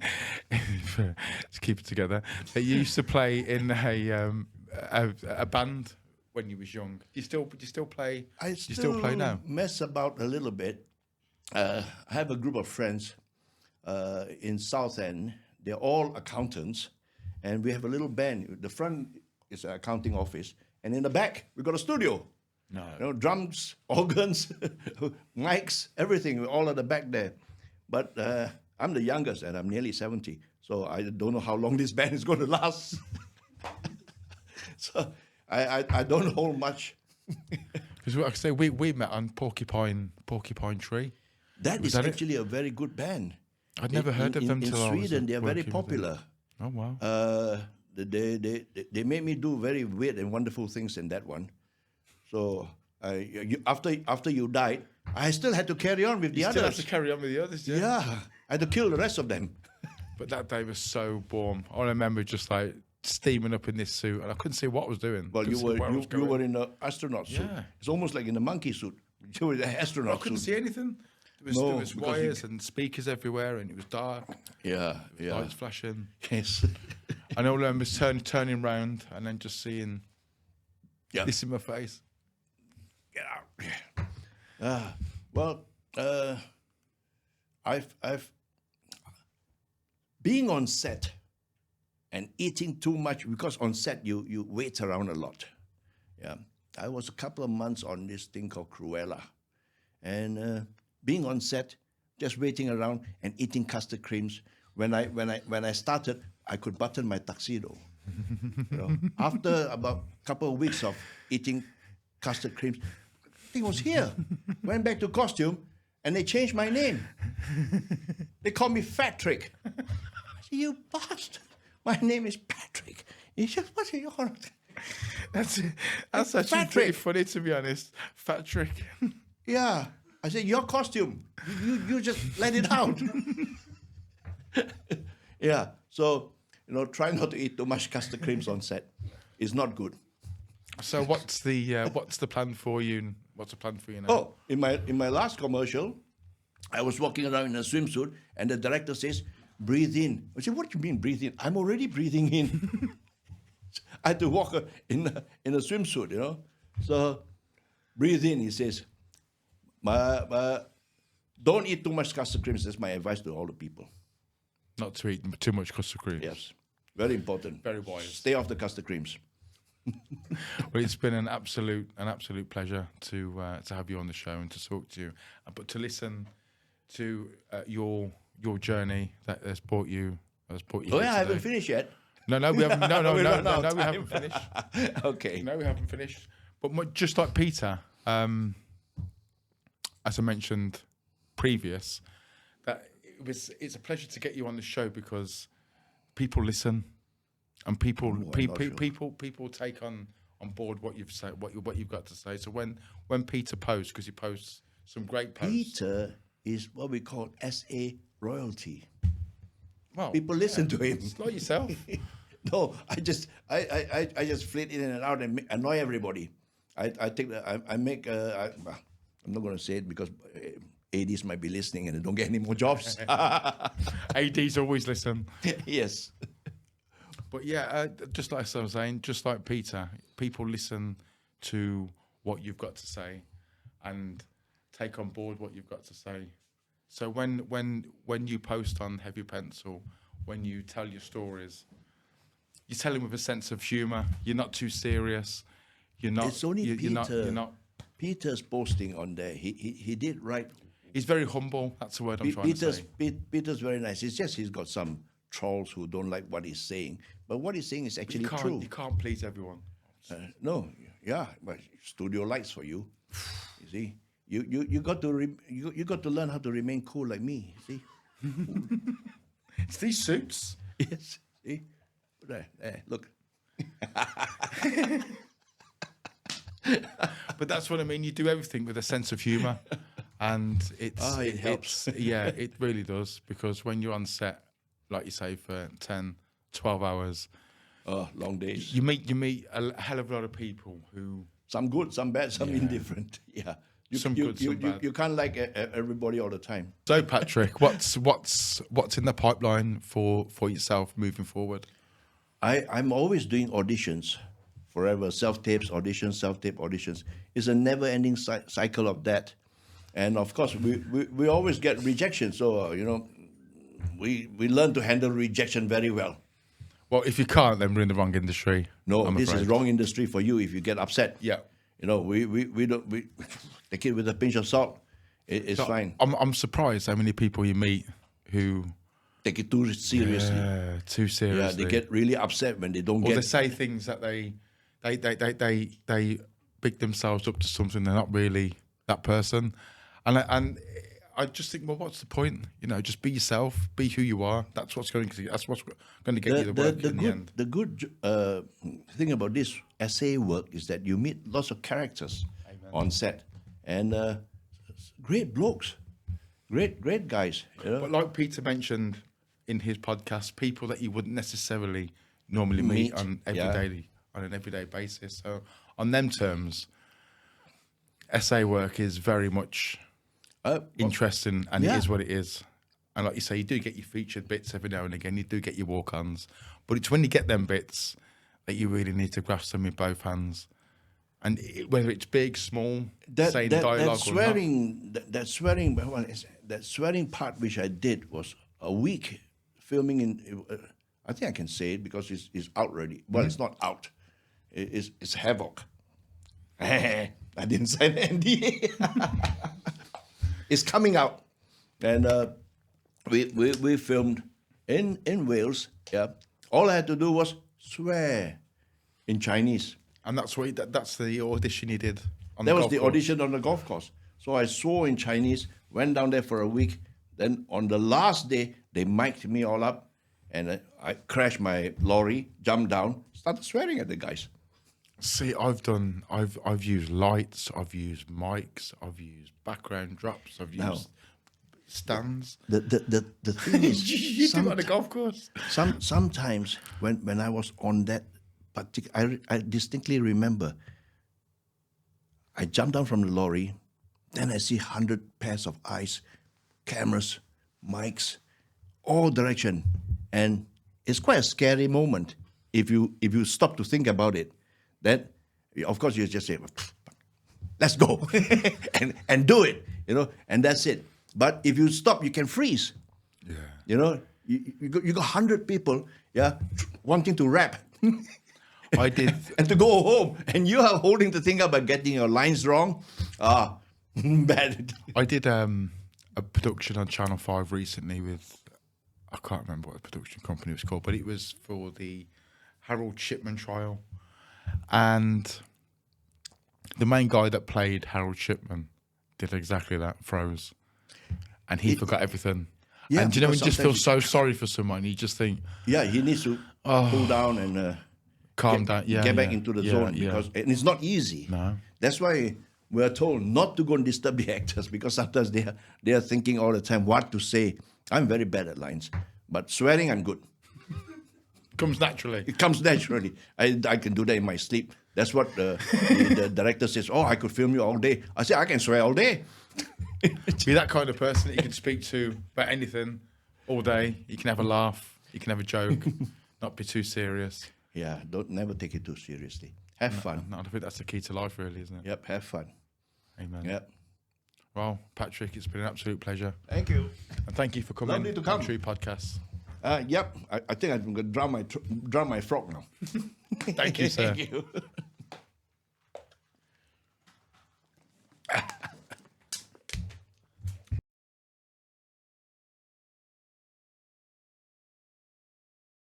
Let's keep it together. That you used to play in a band when you was young. Do you still play? I still play now. Mess about a little bit. I have a group of friends in Southend. They're all accountants, and we have a little band. The front is an accounting office, and in the back we got a studio. No, you know, drums, organs, mics, everything. We're all at the back there. But I'm the youngest, and I'm nearly 70, so I don't know how long this band is going to last. So I don't hold much. Because like I say, we met on Porcupine Tree. That is actually a very good band. I'd never heard of them in till Sweden. They are very working with popular. them. Oh wow! They made me do very weird and wonderful things in that one. So after you died, I still had to carry on with the You still have others. to carry on with the others, Yeah, I had to kill the rest of them. But that day was so warm. I remember just like steaming up in this suit, and I couldn't see what I was doing. Well, Couldn't see where I was you going. were in an astronaut suit. Yeah. It's almost like in a monkey suit. You were in an I astronaut couldn't suit. see anything. There No, was because you- wires and speakers everywhere, and it was dark. Yeah, yeah. Lights flashing. Yes. And all I remember was turning round and then just seeing Yeah. this in my face. Get out. Well, I've being on set and eating too much, because on set you wait around a lot. Yeah, I was a couple of months on this thing called Cruella, and being on set, just waiting around and eating custard creams. When I started, I could button my tuxedo. You know, after about a couple of weeks of eating custard creams, thing was here. Went back to costume, and they changed my name. They call me Patrick. I said, "You bastard! My name is Patrick." He said, "What are you on?" That's actually Patrick. pretty funny, to be honest. Patrick. Yeah. I said, "Your costume. You just let it out." Yeah. So, try not to eat too much custard creams on set. It's not good. So what's the plan for you? What's the plan for you now? Oh, in my last commercial, I was walking around in a swimsuit, and the director says, "Breathe in." I said, "What do you mean breathe in? I'm already breathing in." I had to walk in a swimsuit, So, breathe in. He says, "Don't eat too much custard creams." That's my advice to all the people. Not to eat too much custard cream. Yes, very important. Very wise. Stay off the custard creams. Well, it's been an absolute pleasure to have you on the show and to talk to you, but to listen to your journey that has brought you. Oh here yeah, I haven't today. finished yet. No, we haven't. No, We run out of we time. haven't finished. Okay. No, we haven't finished. But just like Peter, as I mentioned previous, that it's a pleasure to get you on the show because people listen, and people take on board what you've said, what you've got to say. So when Peter posts, because he posts some great posts. Peter is what we call SA royalty. Well, People listen to him. It's like yourself. No, I just flit in and out and annoy everybody. I'm not going to say it because ADs might be listening and they don't get any more jobs. ADs always listen. Yes. But yeah, just like I was saying, just like Peter, people listen to what you've got to say and take on board what you've got to say. So when you post on Heavy Pencil, when you tell your stories, you tell them with a sense of humour. You're not too serious. You're not. It's only you're not. Peter. You're not. Peter's posting on there. He did write. He's very humble. That's the word I'm trying to say. Peter's very nice. It's just he's got some trolls who don't like what he's saying. But what he's saying is actually true. You can't please everyone. No, yeah, but studio lights for you. You see, you got to you got to learn how to remain cool like me. See, It's these suits. yes, see, there, look. But that's what I mean. You do everything with a sense of humour, and it helps. It really does, because when you're on set, like you say, for 10, 12 hours, Oh, long days. you meet a hell of a lot of people who. Some good, some bad, some indifferent. Yeah, Some good, some bad. You can't like everybody all the time. So Patrick, what's in the pipeline for yourself moving forward? I'm always doing auditions, forever self-tapes, auditions, self-tape auditions. It's a never-ending cycle of that, and of course we always get rejection. So we learn to handle rejection very well. Well, if you can't, then we're in the wrong industry. No, I'm this is afraid. wrong industry for you if you get upset. Yeah. We don't take it with a pinch of salt. It's So fine. I'm surprised how many people you meet who Take it too seriously. too seriously. Yeah, they get really upset when they don't or they get. say things that they big themselves up to something they're not really that person, and I just think, well, what's the point? Just be yourself, be who you are. That's what's going to get you the work in the end. The good thing about this essay work is that you meet lots of characters on set, and great blokes, great guys. You know? But like Peter mentioned in his podcast, people that you wouldn't necessarily normally meet on an everyday basis. So on them terms, SA work is very much interesting, and it is what it is. And like you say, you do get your featured bits every now and again. You do get your walk-ons, but it's when you get them bits that you really need to grasp them with both hands. And whether it's big, small, saying dialogue that swearing part which I did was a week filming in. I think I can say it because it's out already. Well, it's not out. It's Havoc. I didn't sign the NDA. It's coming out, and we filmed in Wales. Yeah, all I had to do was swear in Chinese. And that's the audition you did on That the was golf the course. audition on the golf course. So I swore in Chinese, went down there for a week. Then on the last day, they mic'd me all up, and I crashed my lorry, jumped down, started swearing at the guys. See, I've used lights, I've used mics, I've used background drops, I've used stands. The thing is, You do it on the golf course. sometimes when I was on that particular, I distinctly remember, I jumped down from the lorry, then I see 100 pairs of eyes, cameras, mics, all direction, and it's quite a scary moment if you stop to think about it. Then, of course, you just say, "Let's go," and do it, you know, and that's it. But if you stop, you can freeze. Yeah. You know, you got 100 people, wanting to rap. I did. And to go home, and you are holding the thing up by getting your lines wrong. Bad. I did a production on Channel 5 recently with, I can't remember what the production company was called, but it was for the Harold Shipman trial. And the main guy that played Harold Shipman did exactly that, froze. And he forgot everything. Yeah, and do you know, when you just feel sometimes so sorry for someone, you just think, Yeah, he needs to cool down and calm down. Yeah, get back yeah, into the yeah, zone, yeah. because and it's not easy. No. That's why we are told not to go and disturb the actors, because sometimes they are thinking all the time what to say. I'm very bad at lines, but swearing I'm good. Comes naturally. It comes naturally. I can do that in my sleep. That's what the director says. Oh, I could film you all day. I say I can swear all day. Be that kind of person that you can speak to about anything all day. You can have a laugh. You can have a joke. Not be too serious. Yeah, never take it too seriously. Have fun. No, I think that's the key to life, really, isn't it? Yep, have fun. Amen. Yep. Well, Patrick, it's been an absolute pleasure. Thank you. And thank you for coming Lovely to on come. Aintree Podcast. Yep. I think I'm going to drown my frog now. Thank you, sir. Thank you.